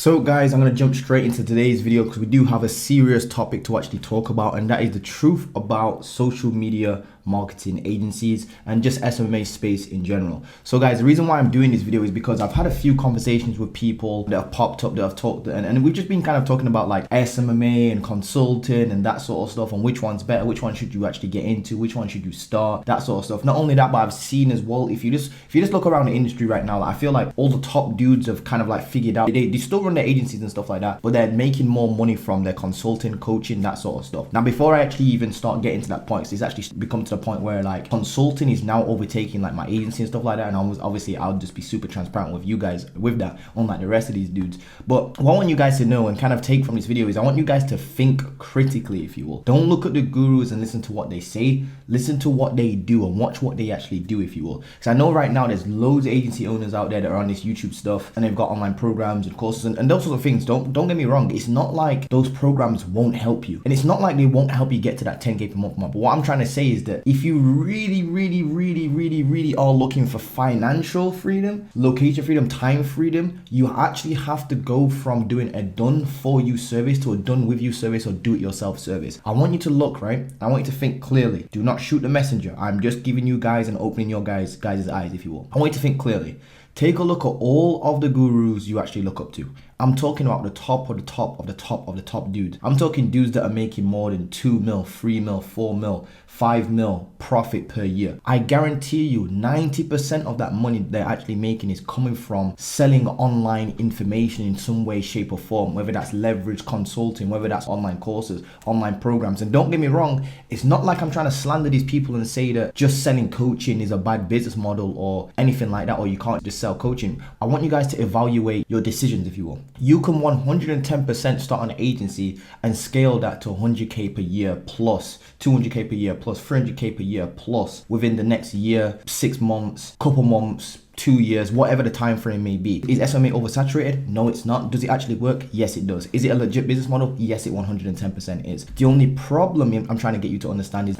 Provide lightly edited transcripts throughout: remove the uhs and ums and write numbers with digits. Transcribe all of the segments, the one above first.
So guys, I'm going to jump straight into today's video because we do have a serious topic to actually talk about, and that is the truth about social media marketing agencies and just SMMA space in general. So guys, the reason why I'm doing this video is because I've had a few conversations with people that have popped up, that have talked, and we've just been kind of talking about like SMMA and consulting and that sort of stuff, and which one's better, which one should you actually get into, which one should you start, that sort of stuff. Not only that, but I've seen as well, if you just look around the industry right now, like, I feel like all the top dudes have kind of like figured out, they still run their agencies and stuff like that, but they're making more money from their consulting, coaching, that sort of stuff. Now, before I actually even start getting to that point, it's actually become to the point where like consulting is now overtaking like my agency and stuff like that, and obviously I'll just be super transparent with you guys with that, unlike the rest of these dudes. But what I want you guys to know and kind of take from this video is I want you guys to think critically, if you will. Don't look at the gurus and listen to what they say, listen to what they do and watch what they actually do, if you will. Because I know right now there's loads of agency owners out there that are on this YouTube stuff and they've got online programs and courses and those sorts of things. Don't get me wrong, it's not like those programs won't help you, and it's not like they won't help you get to that 10k per month mark. But what I'm trying to say is that if you really are looking for financial freedom, location freedom, time freedom, you actually have to go from doing a done for you service to a done with you service or do it yourself service. I want you to look, right? I want you to think clearly. Do not shoot the messenger. I'm just giving you guys and opening your guys' eyes, if you will. I want you to think clearly. Take a look at all of the gurus you actually look up to. I'm talking about the top of the top of the top of the top dudes. I'm talking dudes that are making more than 2 mil, 3 mil, 4 mil, 5 mil profit per year. I guarantee you 90% of that money they're actually making is coming from selling online information in some way, shape or form, whether that's leverage consulting, whether that's online courses, online programs. And don't get me wrong, it's not like I'm trying to slander these people and say that just selling coaching is a bad business model or anything like that, or you can't just sell coaching. I want you guys to evaluate your decisions, if you will. You can 110% start an agency and scale that to 100k per year plus, 200k per year plus, 300k per year plus within the next year, 6 months, couple months, 2 years, whatever the time frame may be. Is SMMA oversaturated? No, it's not. Does it actually work? Yes, it does. Is it a legit business model? Yes, it 110% is. The only problem I'm trying to get you to understand is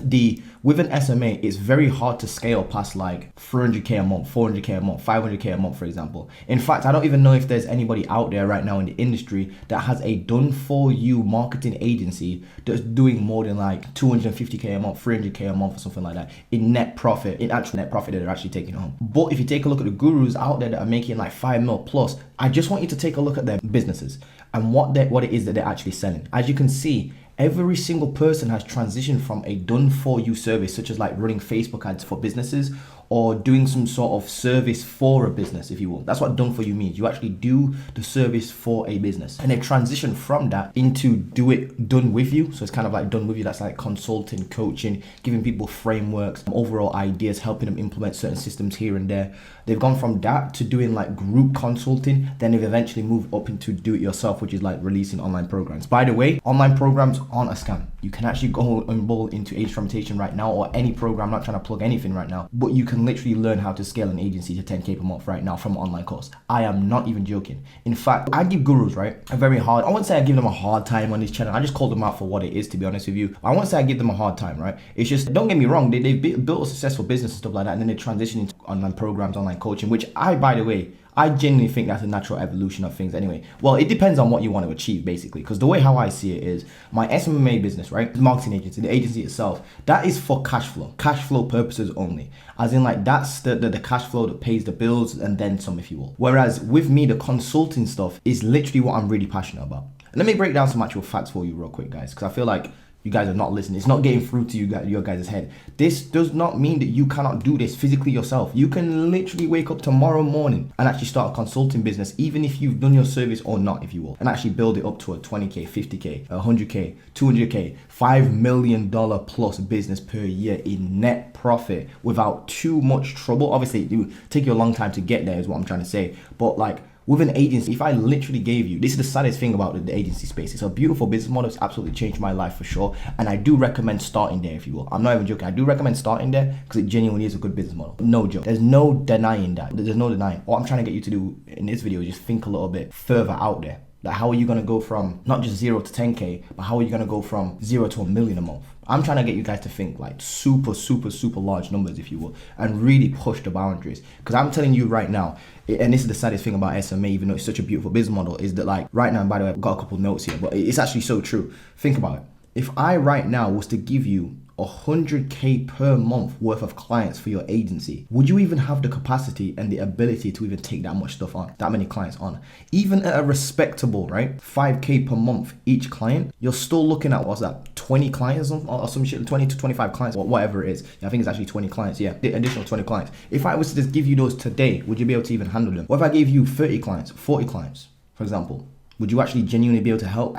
with an SMA, it's very hard to scale past like 300k a month, 400k a month, 500k a month, for example. In fact, I don't even know if there's anybody out there right now in the industry that has a done for you marketing agency that's doing more than like 250k a month, 300k a month or something like that in net profit, in actual net profit that they're actually taking home. But if you take a look at the gurus out there that are making like 5 mil plus, I just want you to take a look at their businesses and what it is that they're actually selling. As you can see, every single person has transitioned from a done for you service, such as like running Facebook ads for businesses or doing some sort of service for a business, if you will. That's what done for you means. You actually do the service for a business, and they transition from that into do it done with you. So it's kind of like done with you. That's like consulting, coaching, giving people frameworks, overall ideas, helping them implement certain systems here and there. They've gone from that to doing like group consulting. Then they've eventually moved up into do it yourself, which is like releasing online programs. By the way, online programs aren't a scam. You can actually go enroll into Age Fermentation right now, or any program. I'm not trying to plug anything right now, but you can literally learn how to scale an agency to 10k per month right now from an online course. I am not even joking. In fact, I give gurus, right, I wouldn't say I give them a hard time on this channel. I just call them out for what it is, to be honest with you. I won't say I give them a hard time, right? It's just, don't get me wrong, they've built a successful business and stuff like that, and then they transition into online programs, online coaching, which by the way, I genuinely think that's a natural evolution of things anyway. Well, it depends on what you want to achieve, basically. Because the way how I see it is, my SMMA business, right? The marketing agency, the agency itself, that is for cash flow purposes only. As in like, that's the cash flow that pays the bills and then some, if you will. Whereas with me, the consulting stuff is literally what I'm really passionate about. And let me break down some actual facts for you real quick, guys, because I feel like you guys are not listening. It's not getting through to your guys' head. This does not mean that you cannot do this physically yourself. You can literally wake up tomorrow morning and actually start a consulting business, even if you've done your service or not, if you will, and actually build it up to a 20k, 50k, 100k, 200k, $5 million plus business per year in net profit without too much trouble. Obviously, it will take you a long time to get there, is what I'm trying to say. But like, with an agency, if I literally gave you, this is the saddest thing about the agency space. It's a beautiful business model. It's absolutely changed my life for sure. And I do recommend starting there, if you will. I'm not even joking. I do recommend starting there because it genuinely is a good business model. No joke. There's no denying that. There's no denying. What I'm trying to get you to do in this video is just think a little bit further out there. Like, how are you going to go from not just 0 to 10K, but how are you going to go from 0 to 1 million a month? I'm trying to get you guys to think like super, super, super large numbers, if you will, and really push the boundaries. Because I'm telling you right now, and this is the saddest thing about SMA, even though it's such a beautiful business model, is that like right now, and by the way, I've got a couple notes here, but it's actually so true. Think about it. If I right now was to give you 100K per month worth of clients for your agency, would you even have the capacity and the ability to even take that much stuff on, that many clients on? Even at a respectable, right, 5K per month each client, you're still looking at, what's that, 20 clients or some shit, 20 to 25 clients, or whatever it is. I think it's actually 20 clients, yeah, the additional 20 clients. If I was to just give you those today, would you be able to even handle them? What if I gave you 30 clients, 40 clients, for example? Would you actually genuinely be able to help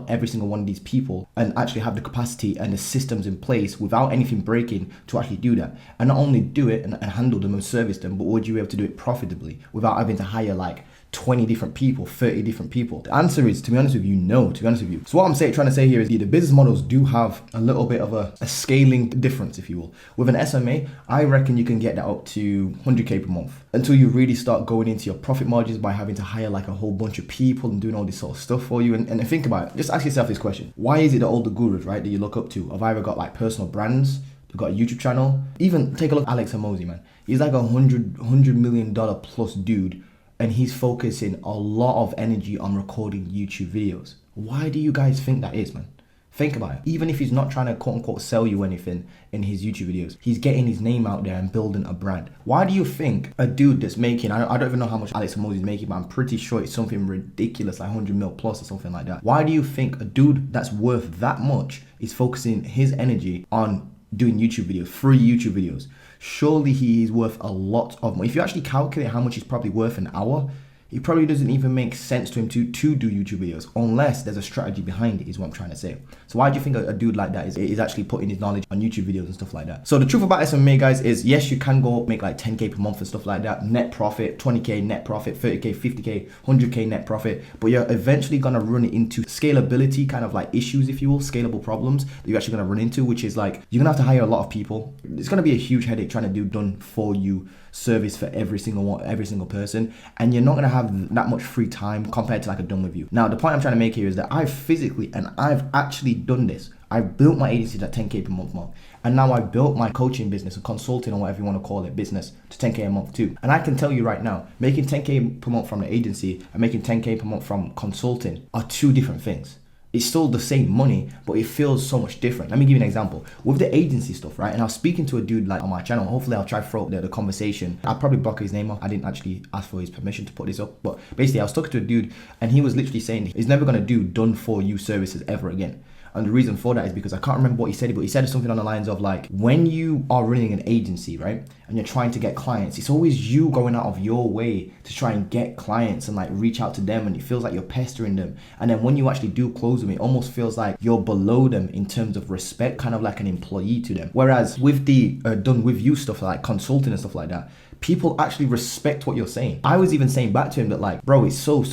every single one of these people and actually have the capacity and the systems in place without anything breaking to actually do that? And not only do it and handle them and service them, but would you be able to do it profitably without having to hire like 20 different people, 30 different people? The answer is, to be honest with you, no, to be honest with you. So what I'm trying to say here is the business models do have a little bit of a scaling difference, if you will. With an SMA, I reckon you can get that up to 100K per month until you really start going into your profit margins by having to hire like a whole bunch of people and doing all this sort of stuff for you. And think about it. Just ask yourself this question. Why is it that all the gurus, right, that you look up to have either got like personal brands, they've got a YouTube channel? Even take a look at Alex Hormozi, man. He's like $100 million plus dude, and he's focusing a lot of energy on recording YouTube videos. Why do you guys think that is, man? Think about it. Even if he's not trying to quote unquote sell you anything in his YouTube videos, he's getting his name out there and building a brand. Why do you think a dude that's making, I don't even know how much Alex Hormozi is making, but I'm pretty sure it's something ridiculous, like 100 mil plus or something like that. Why do you think a dude that's worth that much is focusing his energy on doing YouTube videos, free YouTube videos? Surely he is worth a lot of money. If you actually calculate how much he's probably worth an hour, it probably doesn't even make sense to him to do YouTube videos unless there's a strategy behind it, is what I'm trying to say. So why do you think a dude like that is actually putting his knowledge on YouTube videos and stuff like that? So the truth about SMMA, guys, is yes, you can go make like 10K per month and stuff like that, net profit, 20K net profit, 30K, 50K, 100K net profit, but you're eventually gonna run into scalability kind of like issues, if you will, scalable problems that you're actually gonna run into, which is like, you're gonna have to hire a lot of people. It's gonna be a huge headache trying to do done for you service for every single person, and you're not gonna have that much free time compared to like a done with you. Now the point I'm trying to make here is that I've physically and I've actually done this. I built my agency to 10K per month mark, and now I built my coaching business or consulting or whatever you want to call it business to 10K a month too. And I can tell you right now, making 10K per month from the agency and making 10K per month from consulting are two different things. It's still the same money, but it feels so much different. Let me give you an example. With the agency stuff, right? And I was speaking to a dude like on my channel. Hopefully I'll try to throw the conversation. I'll probably block his name off. I didn't actually ask for his permission to put this up. But basically I was talking to a dude and he was literally saying he's never gonna do done for you services ever again. And the reason for that is because I can't remember what he said, but he said something on the lines of like, when you are running an agency, right, and you're trying to get clients, it's always you going out of your way to try and get clients and like reach out to them, and it feels like you're pestering them. And then when you actually do close them, it almost feels like you're below them in terms of respect, kind of like an employee to them. Whereas with the done with you stuff like consulting and stuff like that, people actually respect what you're saying. I was even saying back to him that like, bro, it's so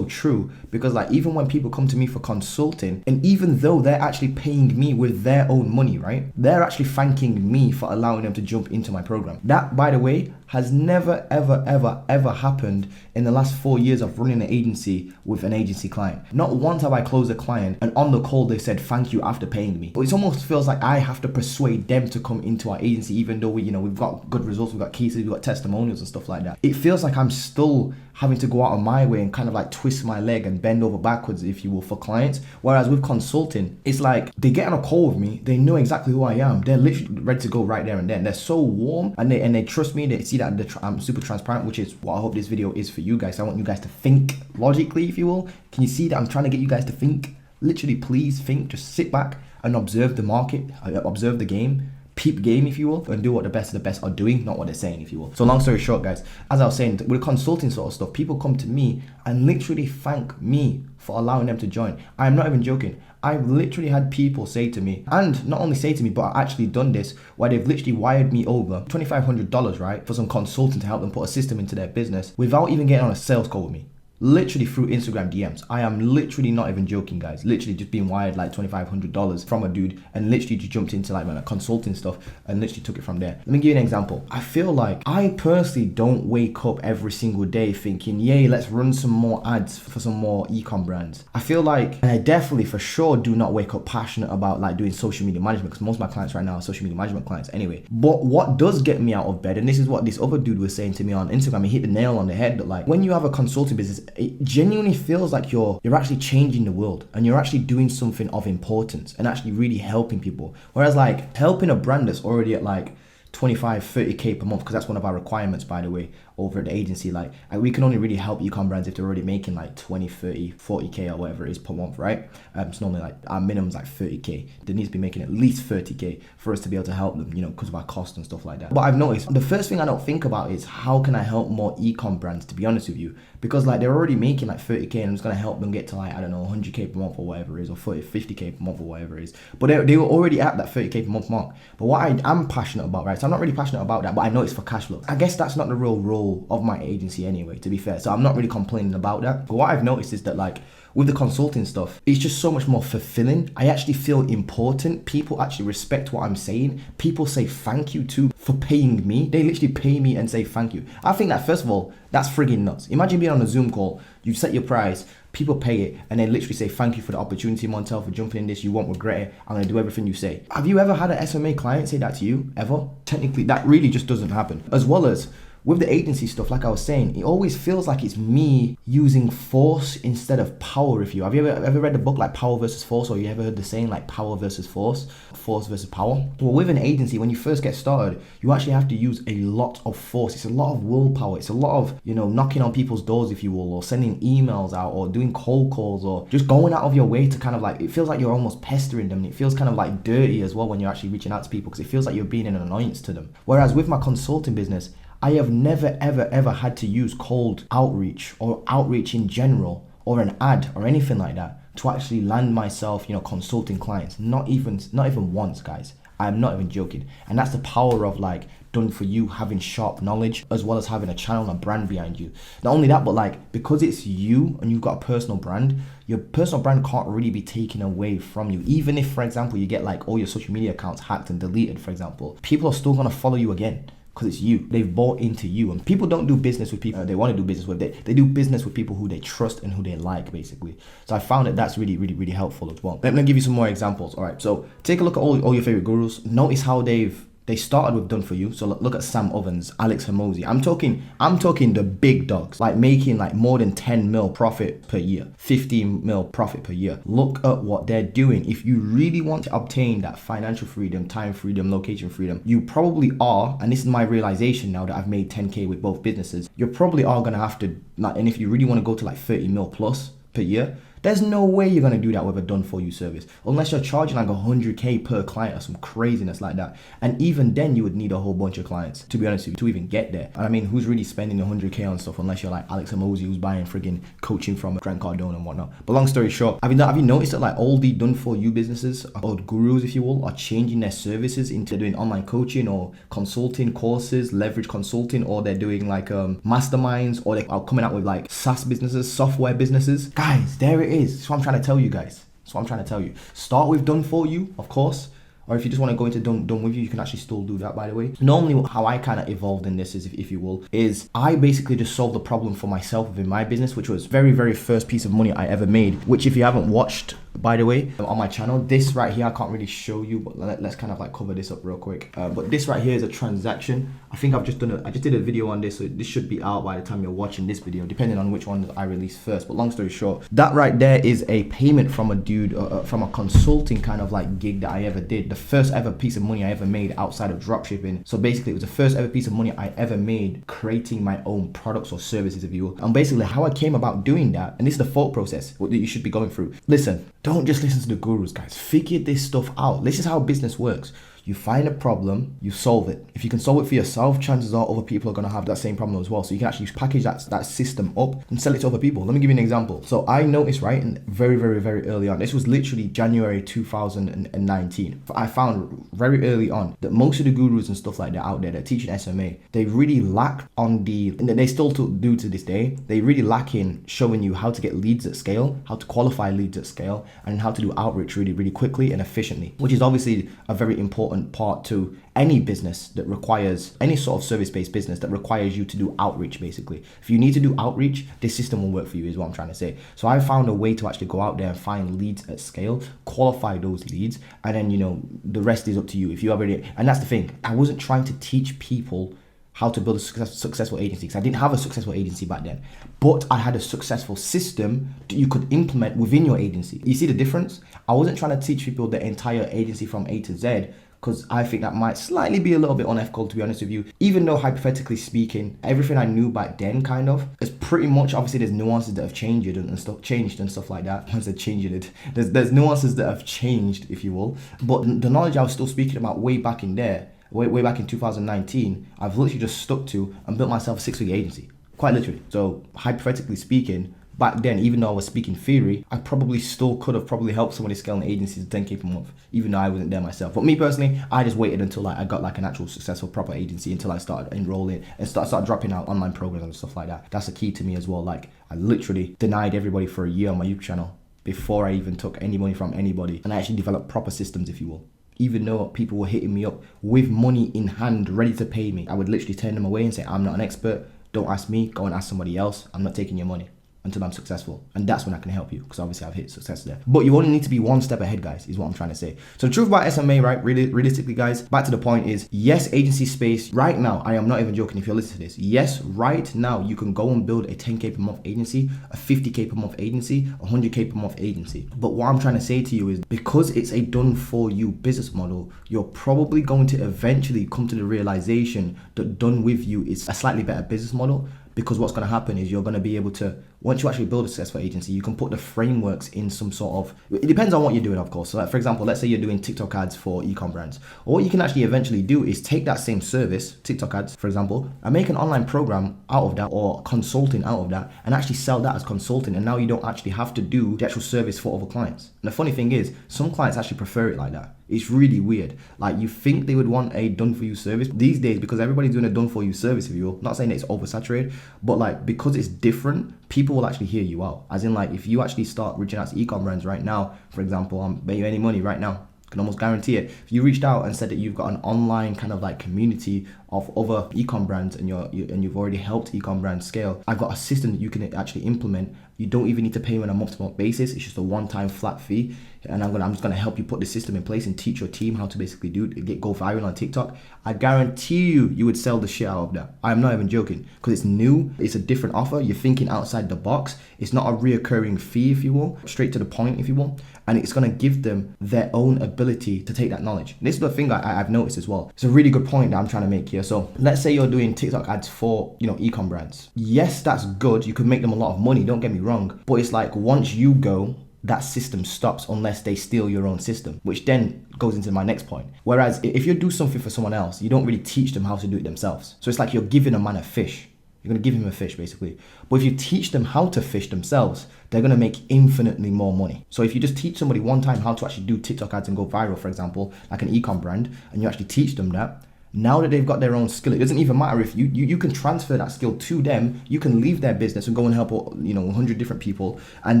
true, because like even when people come to me for consulting, and even though they're actually paying me with their own money, right, they're actually thanking me for allowing them to jump into my program. That, by the way, has never ever happened in the last 4 years of running an agency with an agency client. Not once have I closed a client and on the call they said thank you after paying me. But it almost feels like I have to persuade them to come into our agency, even though we've got good results, we've got cases, we've got testimonials and stuff like that. It feels like I'm still having to go out of my way and kind of like twist my leg and bend over backwards, if you will, for clients. Whereas with consulting, it's like they get on a call with me, they know exactly who I am, they're literally ready to go right there and then. They're so warm and they trust me, they see that I'm super transparent, which is what I hope this video is for you guys. I want you guys to think logically, if you will. Can you see that I'm trying to get you guys to think? Literally, please think, just sit back and observe the market, observe the game, peep game, if you will, and do what the best of the best are doing, not what they're saying, if you will. So long story short, guys, as I was saying, with consulting sort of stuff, people come to me and literally thank me for allowing them to join. I'm not even joking. I've literally had people say to me, and not only say to me, but I've actually done this, where they've literally wired me over $2,500, right, for some consulting to help them put a system into their business without even getting on a sales call with me. literally through Instagram DMs. I am literally not even joking, guys. Literally just being wired like $2,500 from a dude, and literally just jumped into like consulting stuff and literally took it from there. Let me give you an example. I feel like I personally don't wake up every single day thinking, yay, let's run some more ads for some more e-com brands. I feel like, and I definitely for sure do not wake up passionate about like doing social media management, because most of my clients right now are social media management clients anyway. But what does get me out of bed, and this is what this other dude was saying to me on Instagram, he hit the nail on the head, that like when you have a consulting business, it genuinely feels like you're actually changing the world, and you're actually doing something of importance and actually really helping people. Whereas like helping a brand that's already at like 25-30k per month, because that's one of our requirements, by the way, over at the agency. Like, and we can only really help e-com brands if they're already making like 20, 30, 40k or whatever it is per month, right? It's normally like our minimum's like 30k. They need to be making at least 30k for us to be able to help them, you know, because of our cost and stuff like that. But I've noticed the first thing I don't think about is how can I help more e-com brands, to be honest with you, because like they're already making like 30k, and I'm just gonna help them get to like, I don't know, 100k per month or whatever it is, or 50k per month or whatever it is. But they were already at that 30k per month mark. But what I am passionate about, right? So I'm not really passionate about that, but I know it's for cash flow. I guess that's not the real role of my agency anyway, to be fair. So I'm not really complaining about that. But what I've noticed is that like with the consulting stuff, it's just so much more fulfilling. I actually feel important. People actually respect what I'm saying. People say thank you too for paying me. They literally pay me and say thank you. I think that, first of all, that's friggin' nuts. Imagine being on a Zoom call, you set your price, people pay it, and they literally say thank you for the opportunity, Montel, for jumping in this. You won't regret it. I'm gonna do everything you say. Have you ever had an SMMA client say that to you? Ever? Technically, that really just doesn't happen. As well as with the agency stuff, like I was saying, it always feels like it's me using force instead of power. If you have you ever read the book like Power versus Force, or you ever heard the saying like power versus force versus power? Well, with an agency, when you first get started, you actually have to use a lot of force. It's a lot of willpower. It's a lot of, you know, knocking on people's doors, if you will, or sending emails out, or doing cold calls, or just going out of your way to kind of like, it feels like you're almost pestering them. It feels kind of like dirty as well when you're actually reaching out to people, because it feels like you're being an annoyance to them. Whereas with my consulting business, I have never, ever had to use cold outreach or outreach in general, or an ad or anything like that, to actually land myself, you know, consulting clients. Not even once, guys. I'm not even joking. And that's the power of like done for you having sharp knowledge, as well as having a channel and a brand behind you. Not only that, but like, because it's you and you've got a personal brand, your personal brand can't really be taken away from you. Even if, for example, you get like all your social media accounts hacked and deleted, for example, people are still gonna follow you again, because it's you. They've bought into you. And people don't do business with people they want to do business with. They do business with people who they trust and who they like, basically. So I found that that's really, really, really helpful as well. Let me give you some more examples. All right, so take a look at all your favorite gurus. Notice how they started with done for you. So look at Sam Ovens, Alex Hormozi. I'm talking the big dogs, like making like more than 10 mil profit per year, 15 mil profit per year. Look at what they're doing. If you really want to obtain that financial freedom, time freedom, location freedom, you probably are, and this is my realization now that I've made 10K with both businesses, you probably are gonna have to, like, and if you really want to go to like 30 mil plus per year, there's no way you're going to do that with a done for you service, unless you're charging like 100k per client or some craziness like that. And even then, you would need a whole bunch of clients, to be honest with you, to even get there. And I mean, who's really spending 100k on stuff, unless you're like Alex Hormozi, who's buying friggin' coaching from Grant Cardone and whatnot. But long story short, have you noticed that like all the done for you businesses, or gurus if you will, are changing their services into doing online coaching or consulting courses, leverage consulting, or they're doing like masterminds, or they are coming out with like SaaS businesses, software businesses? Guys, there it is. That's what I'm trying to tell you, guys. That's what I'm trying to tell you. Start with done for you, of course. Or if you just want to go into done with you can actually still do that, by the way. Normally, how I kind of evolved in this is, if you will, is I basically just solved the problem for myself within my business, which was very, very first piece of money I ever made, which if you haven't watched, by the way, on my channel, this right here, I can't really show you, but let's kind of like cover this up real quick. But this right here is a transaction. I think I just did a video on this, so this should be out by the time you're watching this video, depending on which one I release first. But long story short, that right there is a payment from a dude, from a consulting kind of like gig that I ever did. The first ever piece of money I ever made outside of dropshipping. So basically, it was the first ever piece of money I ever made creating my own products or services, if you will. And basically, how I came about doing that, and this is the thought process what you should be going through. Listen, don't just listen to the gurus, guys. Figure this stuff out. This is how business works. You find a problem, you solve it. If you can solve it for yourself, chances are other people are going to have that same problem as well. So you can actually package that system up and sell it to other people. Let me give you an example. So I noticed, right, and very, very, very early on, this was literally January 2019. I found very early on that most of the gurus and stuff like that out there that teaching SMA, they really lack on and they still do to this day, they really lack in showing you how to get leads at scale, how to qualify leads at scale, and how to do outreach really, really quickly and efficiently, which is obviously a very important part to any business that requires, any sort of service-based business that requires you to do outreach, basically. If you need to do outreach, this system will work for you, is what I'm trying to say. So I found a way to actually go out there and find leads at scale, qualify those leads, and then, the rest is up to you. If you already, and that's the thing, I wasn't trying to teach people how to build a successful agency, because I didn't have a successful agency back then, but I had a successful system that you could implement within your agency. You see the difference? I wasn't trying to teach people the entire agency from A to Z, because I think that might slightly be a little bit unethical, to be honest with you. Even though, hypothetically speaking, everything I knew back then kind of is pretty much, obviously there's nuances that have changed and stuff like that. Once they're changing it, there's nuances that have changed, if you will. But the knowledge I was still speaking about way back in 2019, I've literally just stuck to and built myself a 6-figure agency, quite literally. So hypothetically speaking, back then, even though I was speaking theory, I probably still could have helped somebody scale an agency to 10K per month, even though I wasn't there myself. But me personally, I just waited until I got an actual successful proper agency, until I started enrolling and started dropping out online programs and stuff like that. That's the key to me as well. I literally denied everybody for a year on my YouTube channel before I even took any money from anybody, and I actually developed proper systems, if you will. Even though people were hitting me up with money in hand, ready to pay me, I would literally turn them away and say, I'm not an expert, don't ask me, go and ask somebody else, I'm not taking your money until I'm successful. And that's when I can help you, because obviously I've hit success there. But you only need to be one step ahead, guys, is what I'm trying to say. So the truth about SMA, right, really realistically, guys, back to the point is, yes, agency space, right now, I am not even joking if you're listening to this, yes, right now, you can go and build a 10K per month agency, a 50K per month agency, a 100K per month agency. But what I'm trying to say to you is, because it's a done for you business model, you're probably going to eventually come to the realization that done with you is a slightly better business model. Because what's going to happen is you're going to be able to, once you actually build a successful agency, you can put the frameworks in some sort of, it depends on what you're doing, of course. So for example, let's say you're doing TikTok ads for e-com brands. Or what you can actually eventually do is take that same service, TikTok ads, for example, and make an online program out of that, or consulting out of that, and actually sell that as consulting. And now you don't actually have to do the actual service for other clients. And the funny thing is, some clients actually prefer it like that. It's really weird. You think they would want a done for you service these days, because everybody's doing a done for you service, if you will. Not saying that it's oversaturated, but because it's different, people will actually hear you out. As in, if you actually start reaching out to e-com brands right now, for example, I'm betting you any money right now, can almost guarantee it. If you reached out and said that you've got an online kind of community of other e-com brands, and you've already helped e-com brands scale, I've got a system that you can actually implement. You don't even need to pay me on a month-to-month basis. It's just a one-time flat fee, and I'm just gonna help you put the system in place and teach your team how to basically go viral on TikTok. I guarantee you would sell the shit out of that. I'm not even joking, because it's new, it's a different offer. You're thinking outside the box. It's not a reoccurring fee, if you will, straight to the point, if you will, and it's gonna give them their own ability to take that knowledge. And this is the thing I've noticed as well. It's a really good point that I'm trying to make here. So let's say you're doing TikTok ads for e-com brands. Yes, that's good. You could make them a lot of money. Don't get me wrong, but it's once you go, that system stops unless they steal your own system, which then goes into my next point. Whereas if you do something for someone else, you don't really teach them how to do it themselves. So it's you're giving a man a fish. You're going to give him a fish, basically. But if you teach them how to fish themselves, they're going to make infinitely more money. So if you just teach somebody one time how to actually do TikTok ads and go viral, for example, like an e-com brand, and you actually teach them that, now that they've got their own skill, it doesn't even matter if you can transfer that skill to them. You can leave their business and go and help 100 different people, and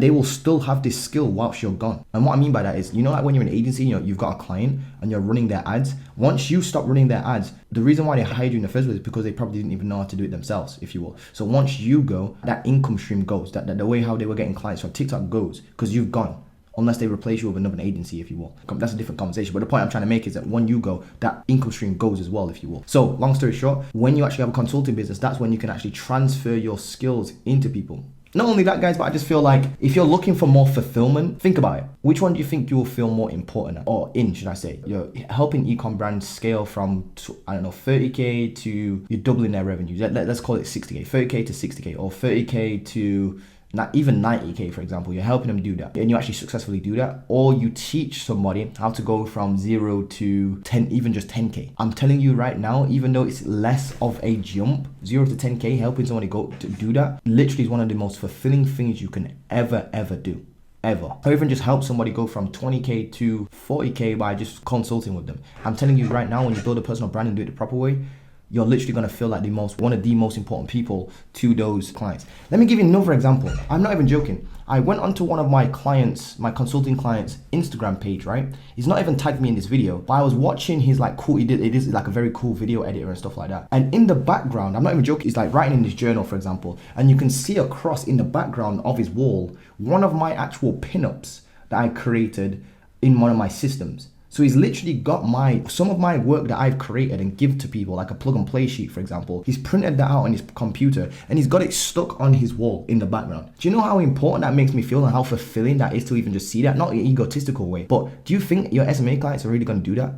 they will still have this skill whilst you're gone. And what I mean by that is, when you're an agency, you've got a client and you're running their ads. Once you stop running their ads, the reason why they hired you in the first place is because they probably didn't even know how to do it themselves, if you will. So once you go, that income stream goes, that the way how they were getting clients from TikTok goes, because you've gone. Unless they replace you with another agency, if you will. That's a different conversation. But the point I'm trying to make is that when you go, that income stream goes as well, if you will. So long story short, when you actually have a consulting business, that's when you can actually transfer your skills into people. Not only that, guys, but I just feel if you're looking for more fulfillment, think about it. Which one do you think you will feel more important at? Or should I say? You're helping e-com brands scale from, 30K to you're doubling their revenue. Let's call it 60K. 30K to 60K, or 30K to not even 90K, for example, you're helping them do that, and you actually successfully do that, or you teach somebody how to go from 0 to 10, even just 10K. I'm telling you right now, even though it's less of a jump, 0 to 10K, helping somebody go to do that literally is one of the most fulfilling things you can ever do. Ever. Or even just help somebody go from 20K to 40K by just consulting with them. I'm telling you right now, when you build a personal brand and do it the proper way, you're literally going to feel like one of the most important people to those clients. Let me give you another example. I'm not even joking. I went onto one of my clients, my consulting clients' Instagram page, right? He's not even tagged me in this video, but I was watching his like cool, it is like a very cool video editor and stuff like that. And in the background, I'm not even joking, he's like writing in his journal, for example, and you can see across in the background of his wall, one of my actual pinups that I created in one of my systems. So he's literally got some of my work that I've created and give to people, like a plug and play sheet, for example. He's printed that out on his computer and he's got it stuck on his wall in the background. Do you know how important that makes me feel and how fulfilling that is to even just see that? Not in an egotistical way, but do you think your SMA clients are really going to do that?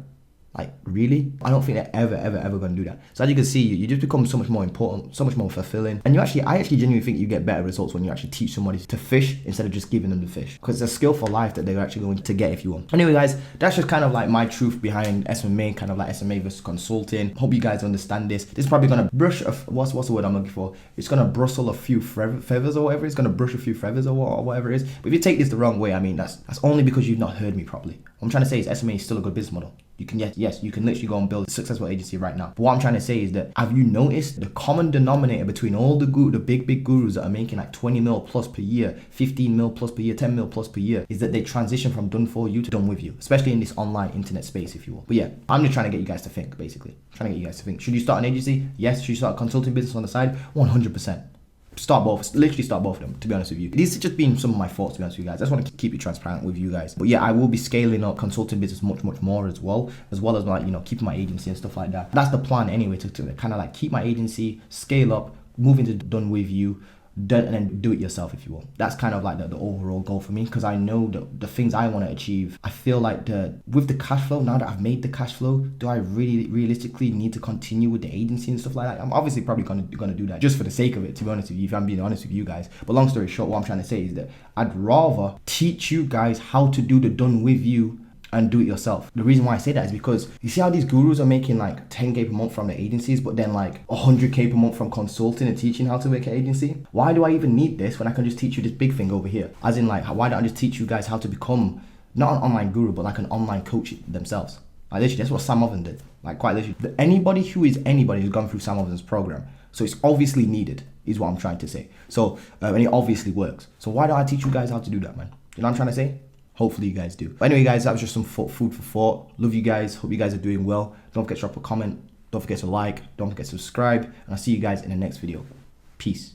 Like, really? I don't think they're ever going to do that. So as you can see, you just become so much more important, so much more fulfilling. And I actually genuinely think you get better results when you actually teach somebody to fish instead of just giving them the fish. Because it's a skill for life that they're actually going to get if you want. Anyway, guys, that's just kind of like my truth behind SMA, kind of like SMA versus consulting. Hope you guys understand this. This is probably going to brush, what's the word I'm looking for? It's going to bristle a few feathers or whatever. It's going to brush a few feathers or whatever it is. But if you take this the wrong way, I mean, that's only because you've not heard me properly. What I'm trying to say is SMA is still a good business model. You can, yes, you can literally go and build a successful agency right now. But what I'm trying to say is that, have you noticed the common denominator between all the big gurus that are making like 20 mil plus per year, 15 mil plus per year, 10 mil plus per year, is that they transition from done for you to done with you, especially in this online internet space, if you will. But yeah, I'm just trying to get you guys to think, basically. Trying to get you guys to think. Should you start an agency? Yes. Should you start a consulting business on the side? 100%. Start both, literally start both of them, to be honest with you. These are just being some of my thoughts, to be honest with you guys. I just want to keep it transparent with you guys. But yeah, I will be scaling up consulting business much more as well as like, you know, keeping my agency and stuff like that. That's the plan anyway, to kind of like keep my agency, scale up, move into done with you, and then do it yourself, if you will. That's kind of like the overall goal for me, because I know the things I want to achieve. I feel like with the cash flow, now that I've made the cash flow, do I really realistically need to continue with the agency and stuff like that? I'm obviously probably gonna do that just for the sake of it, to be honest with you, if I'm being honest with you guys. But long story short, what I'm trying to say is that I'd rather teach you guys how to do the done with you and do it yourself. The reason why I say that is because you see how these gurus are making like 10K per month from the agencies, but then like 100K per month from consulting and teaching how to make an agency. Why do I even need this when I can just teach you this big thing over here? As in, like, why don't I just teach you guys how to become not an online guru, but like an online coach themselves? Like, literally, that's what Sam Ovens did. Like, quite literally, anybody who's gone through Sam Ovens' program. So it's obviously needed, is what I'm trying to say. So and it obviously works. So why don't I teach you guys how to do that, man? You know what I'm trying to say? Hopefully you guys do. But anyway, guys, that was just some food for thought. Love you guys. Hope you guys are doing well. Don't forget to drop a comment. Don't forget to like. Don't forget to subscribe. And I'll see you guys in the next video. Peace.